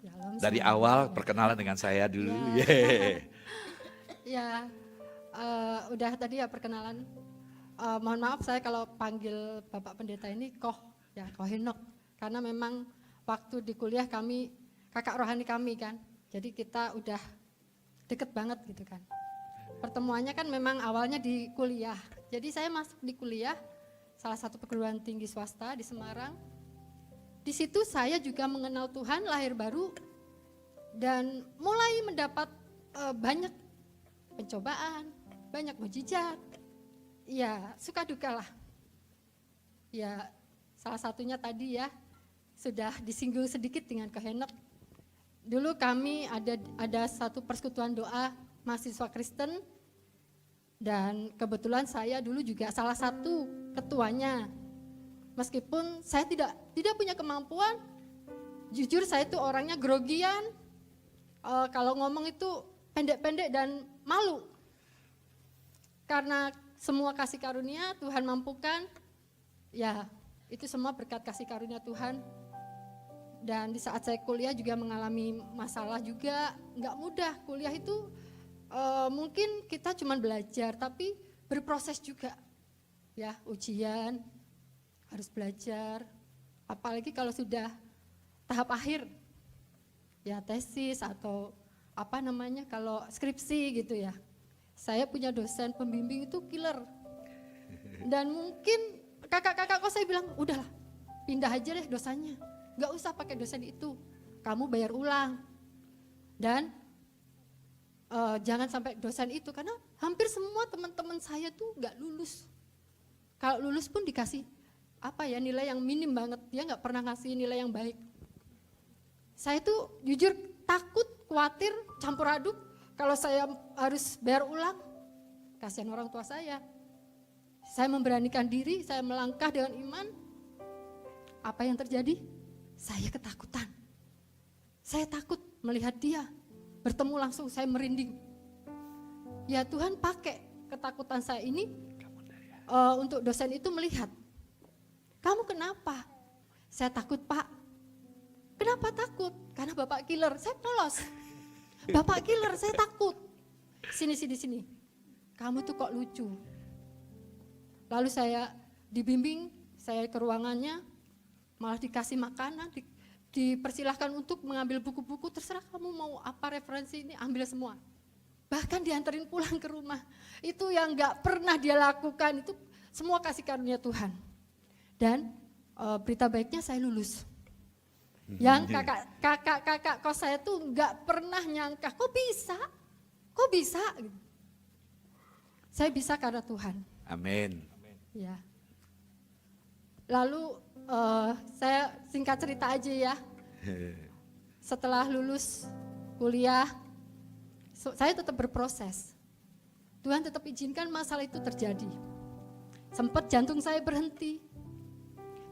Shalom, Dari shalom. awal perkenalan dengan saya dulu. Ya. Yeay. Ya, udah tadi ya perkenalan. Mohon maaf saya kalau panggil Bapak Pendeta ini Koh Henok. Karena memang waktu di kuliah kami, kakak rohani kami kan. Jadi kita udah deket banget gitu kan. Pertemuannya kan memang awalnya di kuliah. Jadi saya masuk di kuliah, salah satu perguruan tinggi swasta di Semarang. Di situ saya juga mengenal Tuhan, lahir baru, dan mulai mendapat banyak pencobaan, banyak mujizat. Ya, suka duka lah. Ya, salah satunya tadi ya, sudah disinggung sedikit dengan Kehenok. Dulu kami ada satu persekutuan doa mahasiswa Kristen, dan kebetulan saya dulu juga salah satu ketuanya. Meskipun saya tidak punya kemampuan, jujur saya itu orangnya grogian, kalau ngomong itu pendek-pendek dan malu. Karena semua kasih karunia Tuhan mampukan, ya itu semua berkat kasih karunia Tuhan. Dan di saat saya kuliah juga mengalami masalah juga, nggak mudah. Kuliah itu mungkin kita cuma belajar, tapi berproses juga. Ya, ujian, harus belajar, apalagi kalau sudah tahap akhir, ya tesis atau apa namanya kalau skripsi gitu ya. Saya punya dosen pembimbing itu killer. Dan mungkin kakak-kakak kok saya bilang, udahlah pindah aja deh dosanya. Gak usah pakai dosen itu, kamu bayar ulang. Dan jangan sampai dosen itu, karena hampir semua teman-teman saya tuh gak lulus. Kalau lulus pun dikasih nilai yang minim banget, dia gak pernah ngasih nilai yang baik. Saya tuh jujur takut, khawatir, campur aduk. Kalau saya harus bayar ulang, kasihan orang tua saya. Saya memberanikan diri, saya melangkah dengan iman. Apa yang terjadi? Saya ketakutan. Saya takut melihat dia, bertemu langsung saya merinding. Ya Tuhan pakai ketakutan saya ini untuk dosen itu melihat. Kamu kenapa? Saya takut Pak. Kenapa takut? Karena Bapak killer, saya polos. Bapak killer, saya takut. Sini. Kamu tuh kok lucu. Lalu saya dibimbing, saya ke ruangannya, malah dikasih makanan, dipersilahkan untuk mengambil buku-buku, terserah kamu mau apa referensi ini, ambil semua. Bahkan dianterin pulang ke rumah. Itu yang gak pernah dia lakukan, itu semua kasih karunia Tuhan. Dan berita baiknya saya lulus. Yang kakak kos saya tuh nggak pernah nyangka, kok bisa? Saya bisa karena Tuhan. Amin. Ya. Lalu saya singkat cerita aja ya. Setelah lulus kuliah, saya tetap berproses. Tuhan tetap izinkan masalah itu terjadi. Sempat jantung saya berhenti.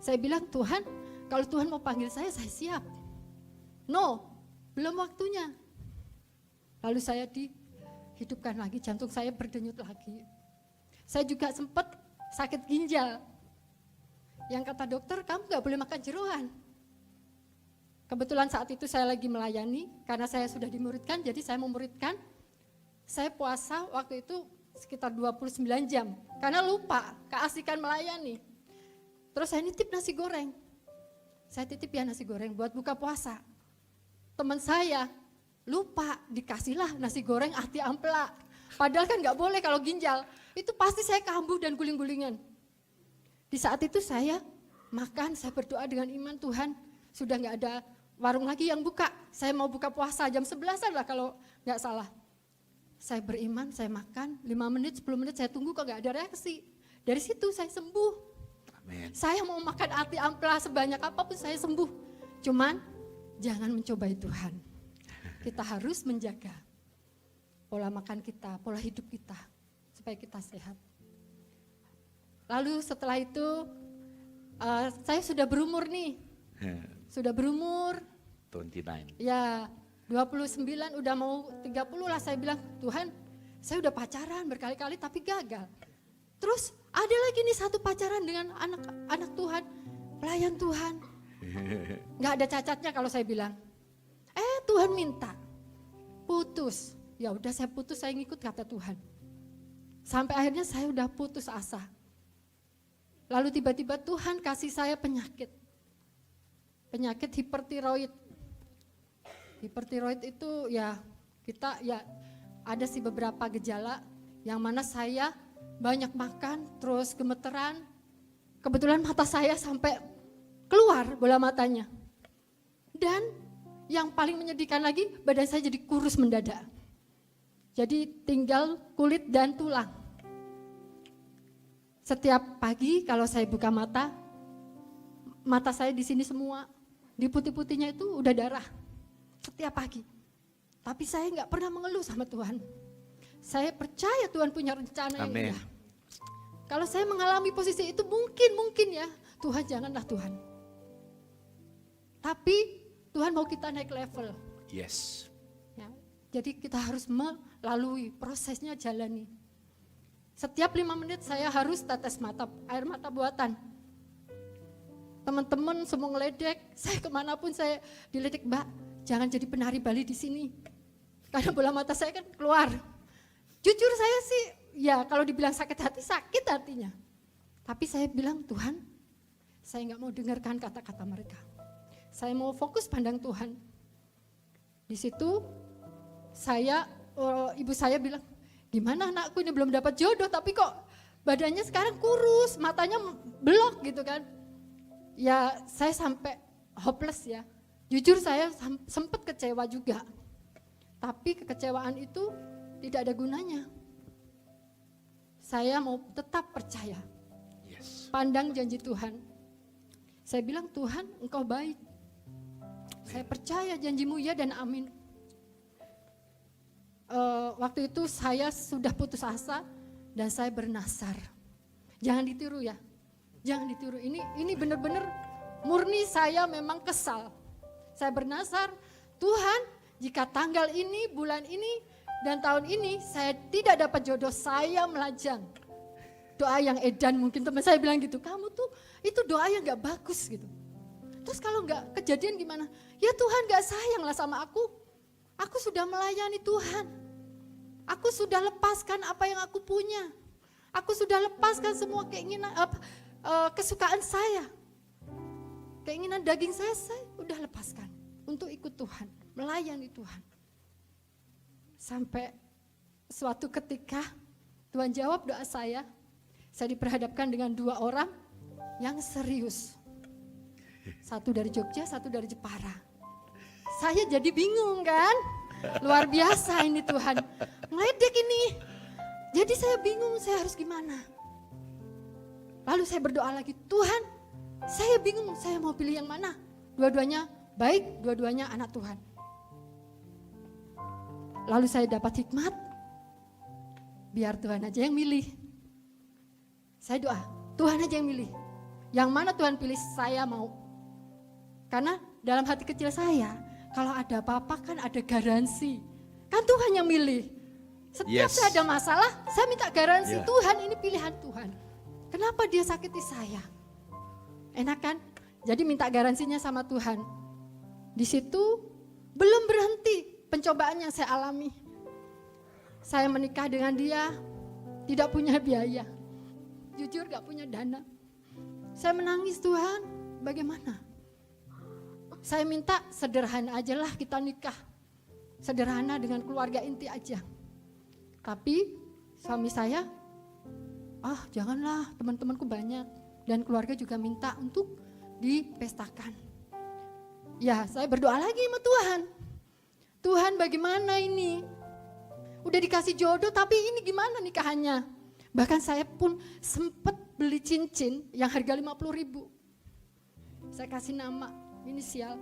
Saya bilang, Tuhan, kalau Tuhan mau panggil saya siap. No, belum waktunya. Lalu saya dihidupkan lagi, jantung saya berdenyut lagi. Saya juga sempat sakit ginjal. Yang kata dokter, kamu gak boleh makan jeroan. Kebetulan saat itu saya lagi melayani, karena saya sudah dimuridkan, jadi saya memuridkan. Saya puasa waktu itu sekitar 29 jam, karena lupa, keasikan melayani. Terus saya nitip nasi goreng. Saya titip ya nasi goreng buat buka puasa. Teman saya lupa, dikasihlah nasi goreng ati ampela. Padahal kan gak boleh kalau ginjal. Itu pasti saya kambuh dan guling-gulingan. Di saat itu saya makan, saya berdoa dengan iman, Tuhan sudah gak ada warung lagi yang buka. Saya mau buka puasa jam 11-an lah kalau gak salah. Saya beriman, saya makan, 5 menit, 10 menit saya tunggu kok gak ada reaksi. Dari situ saya sembuh. Amin. Saya mau makan ati ampela sebanyak apapun saya sembuh. Cuman jangan mencobai Tuhan. Kita harus menjaga pola makan kita, pola hidup kita supaya kita sehat. Lalu setelah itu saya sudah berumur nih. Sudah berumur. 29. Ya, 29 udah mau 30 lah, saya bilang, Tuhan, saya udah pacaran berkali-kali tapi gagal. Terus ada lagi nih satu pacaran dengan anak Tuhan, pelayan Tuhan. Gak ada cacatnya kalau saya bilang. Tuhan minta putus. Ya udah saya putus, saya ngikut kata Tuhan. Sampai akhirnya saya udah putus asa. Lalu tiba-tiba Tuhan kasih saya penyakit. Penyakit hipertiroid. Hipertiroid itu ya kita ya ada sih beberapa gejala yang mana saya banyak makan terus gemeteran. Kebetulan mata saya sampai keluar bola matanya. Dan yang paling menyedihkan lagi badan saya jadi kurus mendadak. Jadi tinggal kulit dan tulang. Setiap pagi kalau saya buka mata saya di sini semua, di putih-putihnya itu udah darah. Setiap pagi. Tapi saya nggak pernah mengeluh sama Tuhan. Saya percaya Tuhan punya rencana yang indah. Kalau saya mengalami posisi itu mungkin ya, Tuhan janganlah Tuhan. Tapi Tuhan mau kita naik level. Yes. Ya, jadi kita harus melalui prosesnya, jalani. Setiap 5 menit saya harus tetes air mata buatan. Teman-teman semua ngeledek, saya kemanapun saya diledek, Mbak, jangan jadi penari Bali di sini. Karena bola mata saya kan keluar. Jujur saya sih, ya kalau dibilang sakit hati, sakit hatinya. Tapi saya bilang, Tuhan, saya nggak mau dengarkan kata-kata mereka. Saya mau fokus pandang Tuhan. Di situ ibu saya bilang, gimana anakku ini belum dapat jodoh tapi kok badannya sekarang kurus, matanya belok gitu kan. Ya saya sampai hopeless ya. Jujur saya sempat kecewa juga. Tapi kekecewaan itu tidak ada gunanya. Saya mau tetap percaya. Yes. Pandang janji Tuhan. Saya bilang, Tuhan Engkau baik. Saya percaya janjimu ya dan amin. Waktu itu saya sudah putus asa dan saya bernasar. Jangan ditiru ya. Jangan ditiru. Ini benar-benar murni saya memang kesal. Saya bernasar, Tuhan, jika tanggal ini, bulan ini, dan tahun ini saya tidak dapat jodoh, saya melajang. Doa yang edan mungkin teman saya bilang gitu, kamu tuh itu doa yang gak bagus gitu. Terus kalau gak kejadian gimana? Ya Tuhan gak sayang lah sama aku. Aku sudah melayani Tuhan. Aku sudah lepaskan apa yang aku punya. Aku sudah lepaskan semua keinginan, kesukaan saya. Keinginan daging saya udah lepaskan untuk ikut Tuhan, melayani Tuhan. Sampai suatu ketika Tuhan jawab doa saya diperhadapkan dengan 2 orang yang serius. Satu dari Jogja, satu dari Jepara. Saya jadi bingung kan, luar biasa ini Tuhan, ngeledek ini. Jadi saya bingung saya harus gimana. Lalu saya berdoa lagi, Tuhan saya bingung saya mau pilih yang mana. Dua-duanya baik, dua-duanya anak Tuhan. Lalu saya dapat hikmat, biar Tuhan aja yang milih. Saya doa, Tuhan aja yang milih. Yang mana Tuhan pilih saya mau. Karena dalam hati kecil saya, kalau ada apa-apa kan ada garansi. Kan Tuhan yang milih. Setiap saya ada masalah, saya minta garansi, Tuhan ini pilihan Tuhan. Kenapa dia sakiti saya? Enak kan? Jadi minta garansinya sama Tuhan. Di situ belum berhenti pencobaan yang saya alami. Saya menikah dengan dia, tidak punya biaya. Jujur gak punya dana. Saya menangis, Tuhan, bagaimana? Saya minta sederhana aja lah kita nikah. Sederhana dengan keluarga inti aja. Tapi suami saya, janganlah, teman-temanku banyak. Dan keluarga juga minta untuk dipestakan. Ya, saya berdoa lagi sama Tuhan. Tuhan bagaimana ini? Udah dikasih jodoh tapi ini gimana nikahannya? Bahkan saya pun sempat beli cincin yang harga 50.000. Saya kasih nama, inisial.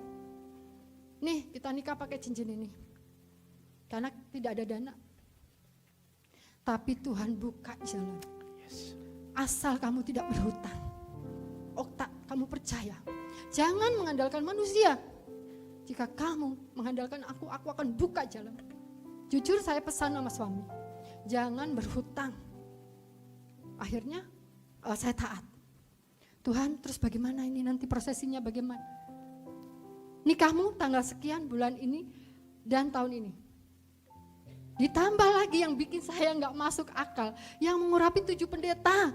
Nih kita nikah pakai cincin ini. Karena tidak ada dana. Tapi Tuhan buka jalan. Asal kamu tidak berhutang. Okta, kamu percaya. Jangan mengandalkan manusia. Jika kamu mengandalkan aku akan buka jalan. Jujur saya pesan sama suami, jangan berhutang. Akhirnya saya taat. Tuhan terus bagaimana ini nanti prosesinya bagaimana? Nikahmu tanggal sekian bulan ini, Dan tahun ini. Ditambah lagi yang bikin saya nggak masuk akal, yang mengurapi 7 pendeta.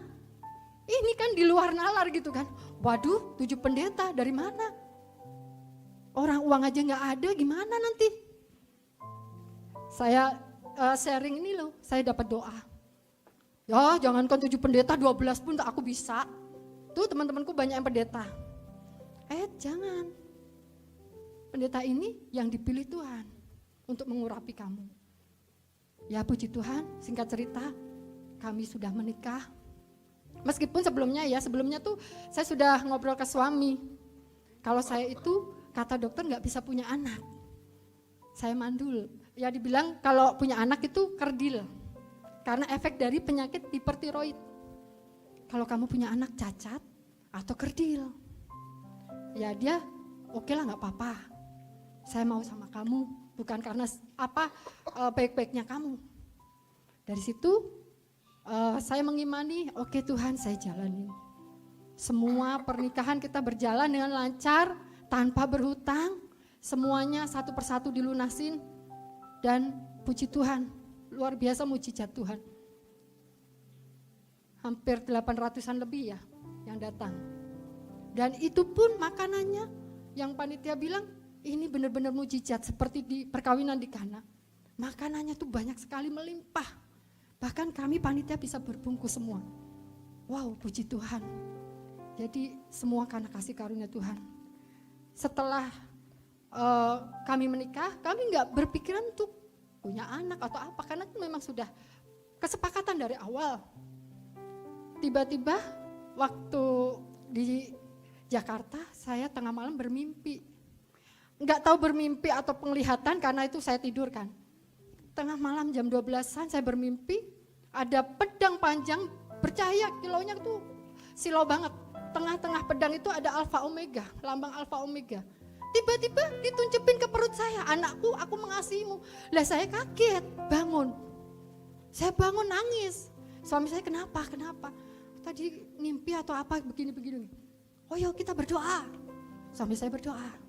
Ini kan di luar nalar gitu kan. Waduh, 7 pendeta dari mana? Orang uang aja nggak ada, gimana nanti? Saya sharing ini loh, saya dapat doa. Ya jangankan 7 pendeta, 12 pun tak aku bisa. Tuh teman-temanku banyak yang pendeta. Jangan. Pendeta ini yang dipilih Tuhan untuk mengurapi kamu. Ya puji Tuhan, singkat cerita, kami sudah menikah. Meskipun sebelumnya tuh saya sudah ngobrol ke suami. Kalau saya itu, kata dokter nggak bisa punya anak. Saya mandul. Ya dibilang kalau punya anak itu kerdil. Karena efek dari penyakit hipertiroid. Kalau kamu punya anak cacat atau kerdil. Ya dia oke lah nggak apa-apa. Saya mau sama kamu. Bukan karena baik-baiknya kamu. Dari situ saya mengimani, oke Tuhan saya jalanin. Semua pernikahan kita berjalan dengan lancar, tanpa berhutang. Semuanya satu persatu dilunasin. Dan puji Tuhan, luar biasa mujizat Tuhan. Hampir 800-an lebih ya yang datang. Dan itu pun makanannya yang panitia bilang, ini benar-benar mujizat seperti di perkawinan di Kana. Makanannya tuh banyak sekali melimpah. Bahkan kami panitia bisa berbungkus semua. Wow, puji Tuhan. Jadi semua karena kasih karunia Tuhan. Setelah kami menikah, kami nggak berpikiran untuk punya anak atau apa. Karena itu memang sudah kesepakatan dari awal. Tiba-tiba waktu di Jakarta, saya tengah malam bermimpi. Nggak tahu bermimpi atau penglihatan karena itu saya tidur kan. Tengah malam jam 12-an saya bermimpi ada pedang panjang bercahaya, kilaunya tuh silau banget. Tengah-tengah pedang itu ada Alfa Omega, lambang Alfa Omega. Tiba-tiba ditunjukin ke perut saya, anakku aku mengasihimu. Lah saya kaget, bangun. Saya bangun nangis. Suami saya kenapa? Tadi mimpi atau apa begini-begini. Oh yuk kita berdoa. Suami saya berdoa.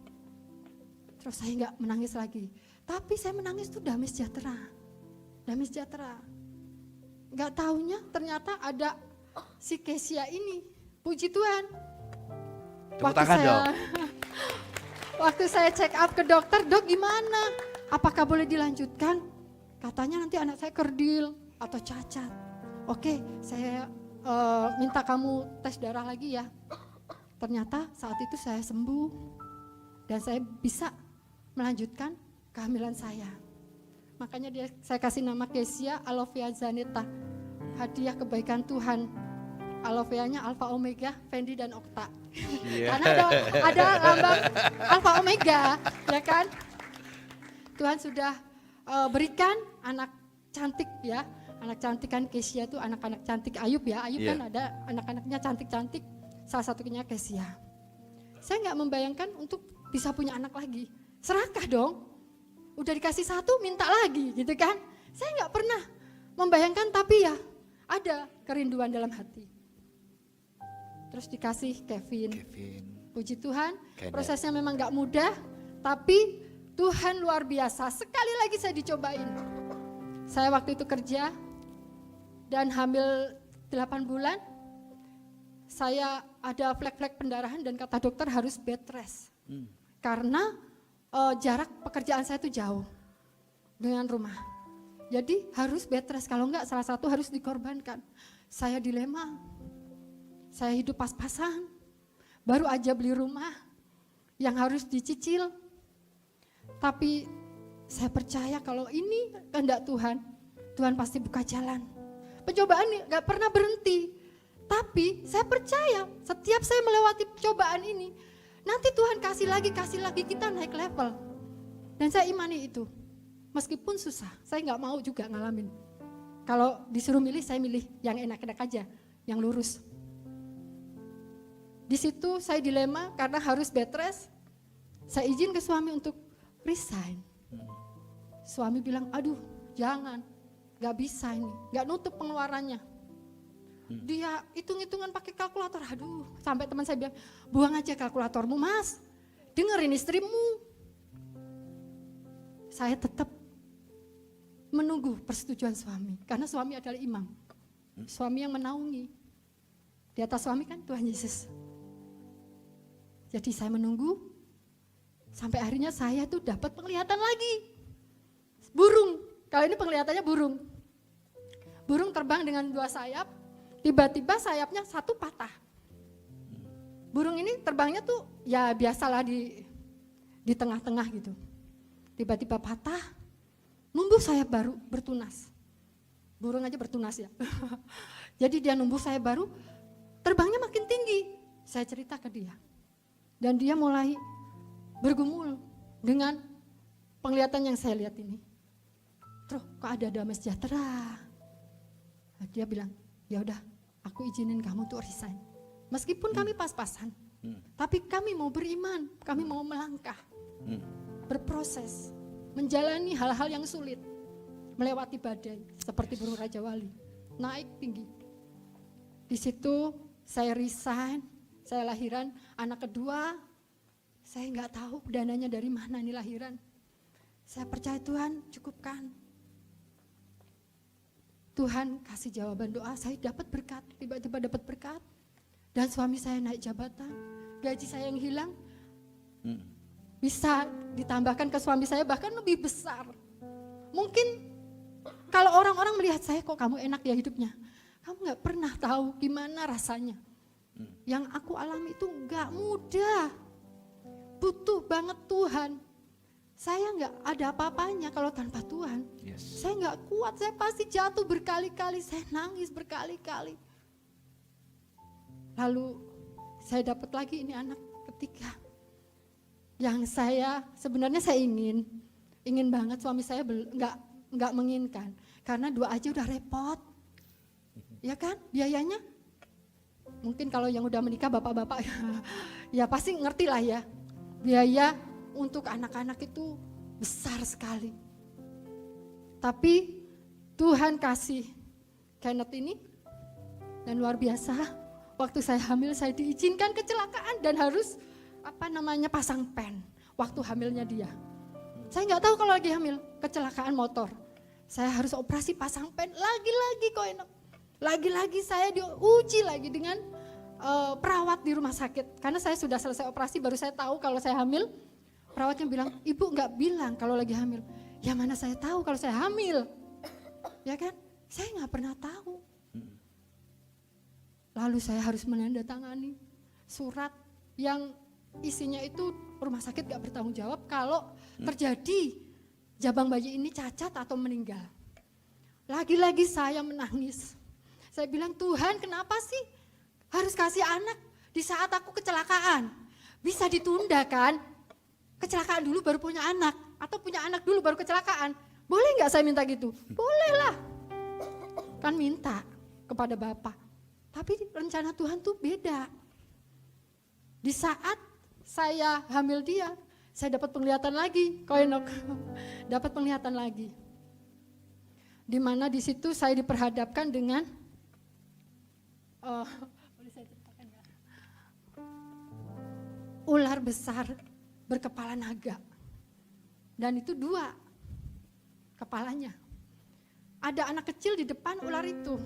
Terus saya nggak menangis lagi, tapi saya menangis tuh damai sejahtera. Nggak taunya ternyata ada si Kesia ini, puji Tuhan. Tepuk tangan dong. Waktu saya check up ke dokter, dok gimana? Apakah boleh dilanjutkan? Katanya nanti anak saya kerdil atau cacat. Oke, saya minta kamu tes darah lagi ya. Ternyata saat itu saya sembuh dan saya bisa melanjutkan kehamilan saya. Makanya saya kasih nama Kesia Alovea Zaneta. Hadiah kebaikan Tuhan. Aloveanya Alfa Omega, Fendi dan Okta. Yeah. Karena ada lambang Alfa Omega, ya kan? Tuhan sudah berikan anak cantik ya. Anak cantik kan Kesia tuh anak-anak cantik Ayub ya. Ayub kan ada anak-anaknya cantik-cantik. Salah satunya Kesia. Saya nggak membayangkan untuk bisa punya anak lagi. Serakah dong, udah dikasih satu minta lagi gitu kan. Saya nggak pernah membayangkan tapi ya ada kerinduan dalam hati. Terus dikasih Kevin. Puji Tuhan, prosesnya memang nggak mudah, tapi Tuhan luar biasa. Sekali lagi saya dicobain. Saya waktu itu kerja dan hamil 8 bulan, saya ada flek-flek pendarahan dan kata dokter harus bed rest. Karena jarak pekerjaan saya itu jauh dengan rumah. Jadi harus bed rest, kalau enggak salah satu harus dikorbankan. Saya dilema, saya hidup pas-pasan, baru aja beli rumah yang harus dicicil. Tapi saya percaya kalau ini kehendak Tuhan, Tuhan pasti buka jalan. Pencobaan ini enggak pernah berhenti. Tapi saya percaya setiap saya melewati cobaan ini, nanti Tuhan kasih lagi kita naik level. Dan saya imani itu. Meskipun susah, saya nggak mau juga ngalamin. Kalau disuruh milih, saya milih yang enak-enak aja, yang lurus. Di situ saya dilema karena harus bed rest. Saya izin ke suami untuk resign. Suami bilang, aduh jangan, nggak bisa ini, nggak nutup pengeluarannya. Dia hitung-hitungan pakai kalkulator, aduh sampai teman saya bilang, buang aja kalkulatormu mas, dengerin istrimu. saya tetap menunggu persetujuan suami. Karena suami adalah imam. Suami yang menaungi. Di atas suami kan Tuhan Yesus. Jadi saya menunggu. Sampai akhirnya saya tuh dapat penglihatan lagi. Burung. Kali ini penglihatannya burung. Burung terbang dengan 2 sayap. Tiba-tiba sayapnya satu patah. Burung ini terbangnya tuh ya biasalah di tengah-tengah gitu. Tiba-tiba patah, numbuh sayap baru bertunas. Burung aja bertunas ya. Jadi dia numbuh sayap baru, terbangnya makin tinggi. Saya cerita ke dia. Dan dia mulai bergumul dengan penglihatan yang saya lihat ini. Terus kok ada damai sejahtera? Nah, dia bilang, ya udah, aku izinin kamu untuk resign. Meskipun kami pas-pasan, tapi kami mau beriman, kami mau melangkah, berproses, menjalani hal-hal yang sulit, melewati badai seperti burung Raja Wali, naik tinggi. Di situ saya resign, saya lahiran anak kedua, saya nggak tahu dananya dari mana ini lahiran. Saya percaya Tuhan cukupkan. Tuhan kasih jawaban doa, saya dapat berkat, tiba-tiba dapat berkat. Dan suami saya naik jabatan, gaji saya yang hilang bisa ditambahkan ke suami saya bahkan lebih besar. Mungkin kalau orang-orang melihat saya, kok kamu enak ya hidupnya. Kamu gak pernah tahu gimana rasanya. Yang aku alami itu gak mudah. Butuh banget Tuhan. Saya gak ada apa-apanya kalau tanpa Tuhan. Saya gak kuat, saya pasti jatuh berkali-kali, saya nangis berkali-kali. Lalu saya dapat lagi ini anak ketiga. Yang saya sebenarnya saya ingin banget, suami saya nggak menginginkan. Karena 2 aja udah repot. Ya kan biayanya. Mungkin kalau yang udah menikah bapak-bapak ya pasti ngerti lah ya. Biaya untuk anak-anak itu besar sekali. Tapi Tuhan kasih Kenneth ini dan luar biasa. Waktu saya hamil saya diizinkan kecelakaan dan harus pasang pen waktu hamilnya dia. Saya nggak tahu kalau lagi hamil kecelakaan motor. Saya harus operasi pasang pen lagi-lagi kok enak. Lagi-lagi saya diuji lagi dengan perawat di rumah sakit. Karena saya sudah selesai operasi baru saya tahu kalau saya hamil. Perawatnya bilang, ibu nggak bilang kalau lagi hamil. Ya mana saya tahu kalau saya hamil. Ya kan? Saya nggak pernah tahu. Lalu saya harus menandatangani surat yang isinya itu rumah sakit gak bertanggung jawab kalau terjadi jabang bayi ini cacat atau meninggal. Lagi-lagi saya menangis. Saya bilang, Tuhan kenapa sih harus kasih anak di saat aku kecelakaan? Bisa ditunda kan? Kecelakaan dulu baru punya anak atau punya anak dulu baru kecelakaan. Boleh gak saya minta gitu? Boleh lah. Kan minta kepada Bapak. Tapi rencana Tuhan tuh beda. Di saat saya hamil dia, saya dapat penglihatan lagi, Koenok. Dapat penglihatan lagi. Di mana di situ saya diperhadapkan dengan boleh saya ceritakan ya? Ular besar berkepala naga. Dan itu 2 kepalanya. Ada anak kecil di depan ular itu.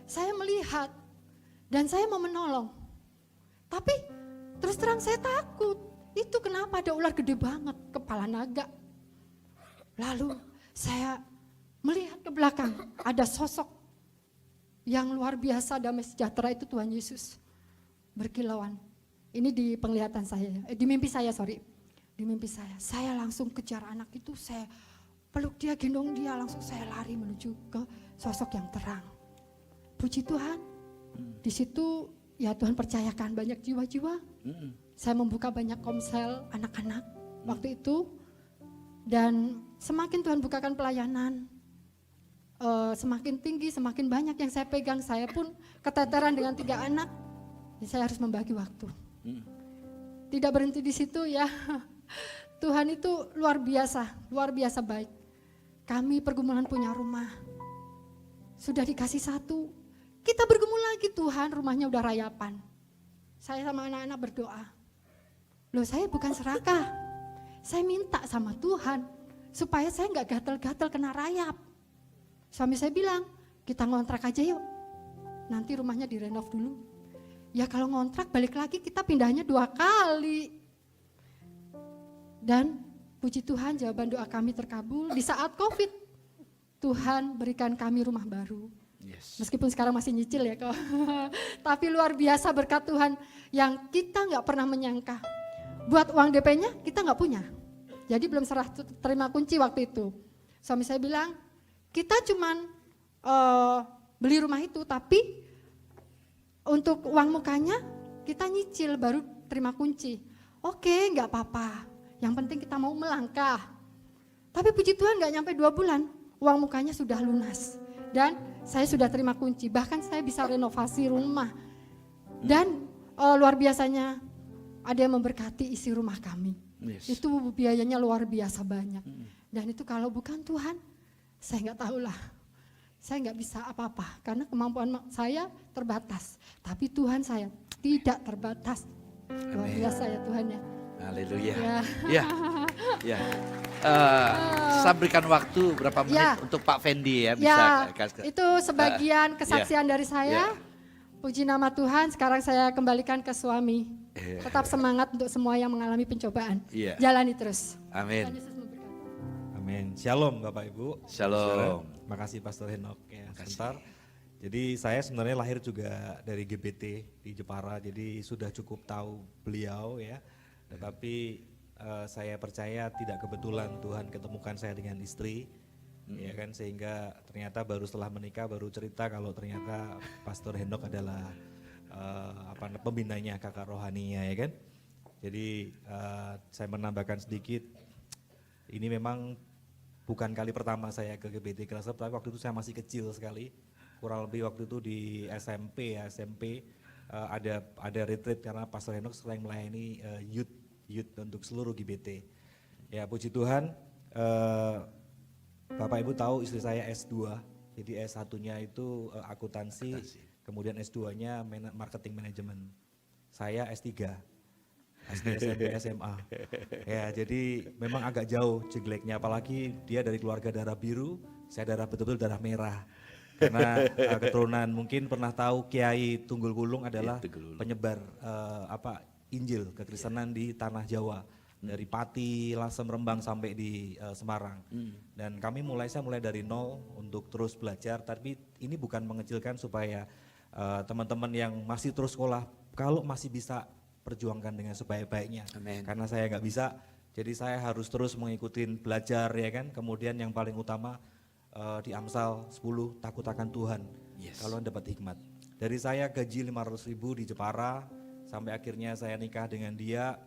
Saya melihat dan saya mau menolong. Tapi terus terang saya takut. Itu kenapa ada ular gede banget, kepala naga. Lalu saya melihat ke belakang, ada sosok yang luar biasa damai sejahtera itu Tuhan Yesus. Berkilauan. Ini di penglihatan saya, di mimpi saya sorry. Di mimpi saya langsung kejar anak itu, saya peluk dia, gendong dia, langsung saya lari menuju ke sosok yang terang. Puji Tuhan, di situ ya Tuhan percayakan banyak jiwa-jiwa. Saya membuka banyak komsel anak-anak waktu itu. Dan semakin Tuhan bukakan pelayanan, semakin tinggi, semakin banyak yang saya pegang. Saya pun keteteran dengan 3 anak, jadi saya harus membagi waktu. Tidak berhenti di situ ya. Tuhan itu luar biasa baik. Kami pergumulan punya rumah, sudah dikasih 1. Kita bergumul lagi Tuhan, rumahnya udah rayapan. Saya sama anak-anak berdoa. Loh saya bukan serakah, saya minta sama Tuhan supaya saya nggak gatel-gatel kena rayap. Suami saya bilang, kita ngontrak aja yuk, nanti rumahnya direnov dulu. Ya kalau ngontrak balik lagi kita pindahnya 2 kali. Dan puji Tuhan jawaban doa kami terkabul di saat COVID. Tuhan berikan kami rumah baru. Yes. Meskipun sekarang masih nyicil ya kok. Tapi luar biasa berkat Tuhan yang kita nggak pernah menyangka. Buat uang DP-nya kita nggak punya. Jadi belum serah terima kunci waktu itu. Suami saya bilang, kita cuman beli rumah itu, tapi untuk uang mukanya kita nyicil baru terima kunci. Oke, nggak apa-apa. Yang penting kita mau melangkah. Tapi puji Tuhan nggak nyampe 2 bulan, uang mukanya sudah lunas. Dan saya sudah terima kunci, bahkan saya bisa renovasi rumah. Dan luar biasanya ada yang memberkati isi rumah kami. Yes. Itu biayanya luar biasa banyak. Dan itu kalau bukan Tuhan, saya nggak tahu lah. Saya nggak bisa apa-apa, karena kemampuan saya terbatas. Tapi Tuhan saya tidak terbatas. Luar biasa ya Tuhan ya. Haleluya. Ya. Ya. Ya. Saya berikan waktu berapa menit Ya. untuk Pak Fendi ya bisa. Ya, itu sebagian kesaksian dari saya. Puji nama Tuhan, sekarang saya kembalikan ke suami. Tetap semangat untuk semua yang mengalami pencobaan. Iya. Jalani terus. Amin. Tuhan Yesus memberkati. Amin. Shalom Bapak Ibu. Shalom. Makasih Pastor Henok ya. Sebentar. Jadi saya sebenarnya lahir juga dari GBT di Jepara, jadi sudah cukup tahu beliau ya. Tetapi saya percaya tidak kebetulan Tuhan ketemukan saya dengan istri, ya kan, sehingga ternyata baru setelah menikah baru cerita kalau ternyata Pastor Henok adalah pembinanya kakak rohaninya ya kan. Jadi saya menambahkan sedikit, ini memang bukan kali pertama saya ke GBT Cluster, tapi waktu itu saya masih kecil sekali, kurang lebih waktu itu di SMP ada retreat karena Pastor Henok sering melayani youth untuk seluruh GBT. Ya puji Tuhan, Bapak Ibu tahu istri saya S2, jadi S1-nya itu akuntansi, kemudian S2-nya marketing management. Saya S3. SD, SMP, SMA. Ya, jadi memang agak jauh jegleknya, apalagi dia dari keluarga darah biru, saya betul-betul darah merah. Karena keturunan, mungkin pernah tahu Kiai Tunggul Wulung adalah penyebar Injil kekristenan di tanah Jawa. Dari Pati, Lasem, Rembang sampai di Semarang. Dan saya mulai dari nol untuk terus belajar, tapi ini bukan mengecilkan supaya teman-teman yang masih terus sekolah, kalau masih bisa perjuangkan dengan sebaik-baiknya. Karena saya nggak bisa, jadi saya harus terus mengikuti belajar ya kan. Kemudian yang paling utama di Amsal 10, takut akan Tuhan. Kalau dapat hikmat. Dari saya gaji 500.000 di Jepara sampai akhirnya saya nikah dengan dia,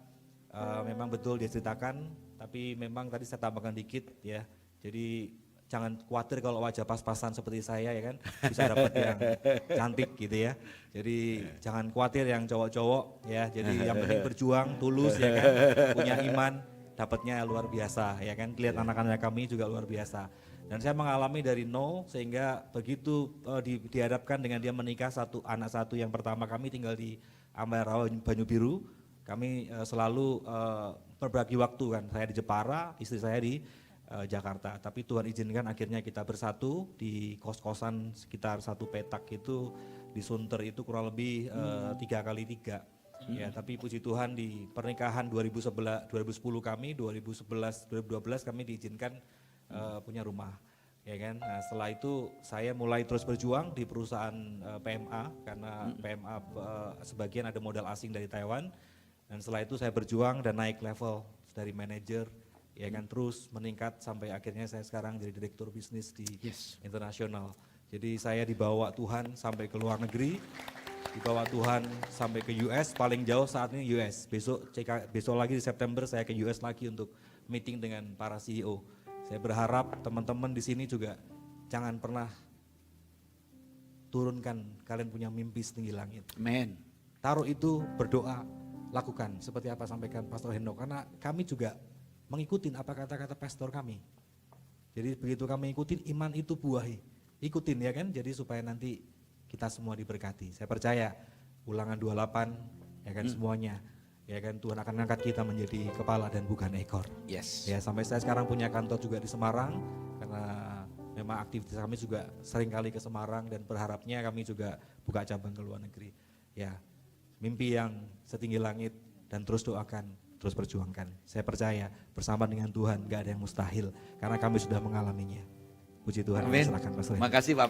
memang betul dia ceritakan, tapi memang tadi saya tambahkan dikit ya. Jadi jangan khawatir kalau wajah pas-pasan seperti saya ya kan, bisa dapat yang cantik gitu ya. Jadi jangan khawatir yang cowok-cowok ya, jadi yang penting berjuang, tulus ya kan, punya iman, dapatnya luar biasa ya kan. Lihat anak-anak kami juga luar biasa. Dan saya mengalami dari nol, sehingga begitu dihadapkan dengan dia menikah anak satu yang pertama, kami tinggal di Ambarawa Banyu Biru, kami selalu berbagi waktu kan, saya di Jepara, istri saya di Jakarta, tapi Tuhan izinkan akhirnya kita bersatu di kos-kosan sekitar 1 petak itu di Sunter itu kurang lebih 3x3 ya. Tapi puji Tuhan di pernikahan 2010 kami, 2011-2012 kami diizinkan punya rumah ya kan. Nah, setelah itu saya mulai terus berjuang di perusahaan PMA karena PMA sebagian ada modal asing dari Taiwan, dan setelah itu saya berjuang dan naik level dari manajer ya kan, terus meningkat sampai akhirnya saya sekarang jadi direktur bisnis di internasional. Jadi saya dibawa Tuhan sampai ke luar negeri, dibawa Tuhan sampai ke US, paling jauh saat ini US. Besok lagi di September saya ke US lagi untuk meeting dengan para CEO. Saya berharap teman-teman di sini juga jangan pernah turunkan kalian punya mimpi setinggi langit. Amen. Taruh itu, berdoa, lakukan seperti apa sampaikan Pastor Henok, karena kami juga mengikuti apa kata-kata pastor kami. Jadi begitu kami ikutin, iman itu buahi. Ikutin ya kan, jadi supaya nanti kita semua diberkati. Saya percaya Ulangan 28 ya kan semuanya. Ya kan, Tuhan akan angkat kita menjadi kepala dan bukan ekor. Yes. Ya, sampai saya sekarang punya kantor juga di Semarang, karena memang aktivitas kami juga sering kali ke Semarang dan berharapnya kami juga buka cabang ke luar negeri. Ya, mimpi yang setinggi langit dan terus doakan, terus perjuangkan. Saya percaya bersama dengan Tuhan gak ada yang mustahil karena kami sudah mengalaminya. Puji Tuhan. Amin. Silakan Mas Ren. Makasih Pak